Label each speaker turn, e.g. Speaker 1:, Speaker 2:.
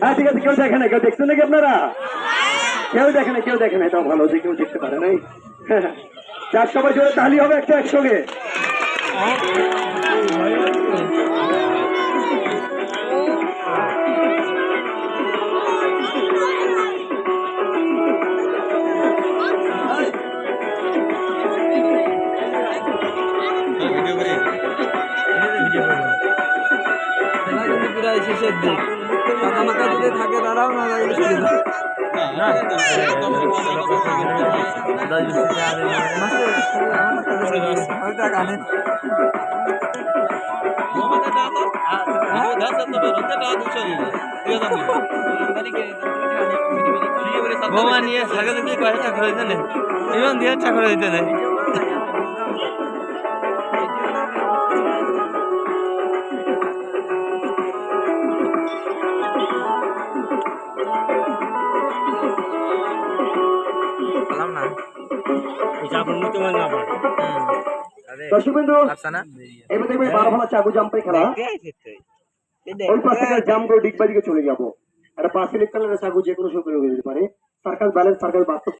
Speaker 1: হ্যাঁ ঠিক আছে, কেউ দেখে না, কেউ দেখছেন নাকি আপনারা? কেউ দেখে না, কেউ দেখে না, এটাও ভালো যে কেউ দেখতে পারে নাই। চার সবাই জোরে তালি হবে একটা একসঙ্গে।
Speaker 2: শেষের দিক মাথা যদি থাকে তারাও না বোমা নিয়ে থাকে যদি কয়েকটা করে দিতে নেই এবং দিয়ে ঠাকুর দিতে নেই।
Speaker 1: দর্শকবৃন্দু, এবার দেখবে 12 ভালা চাকু জাম্পের খেলা। ওই পাশ থেকে জাম্প করে ডিগবাজিকে চলে যাবো। একটা 5 মিনিট কালের চাকু যে কোনো সময় হয়ে যেতে পারে। সার্কাস ব্যালেন্স, সার্কাস বাস্তব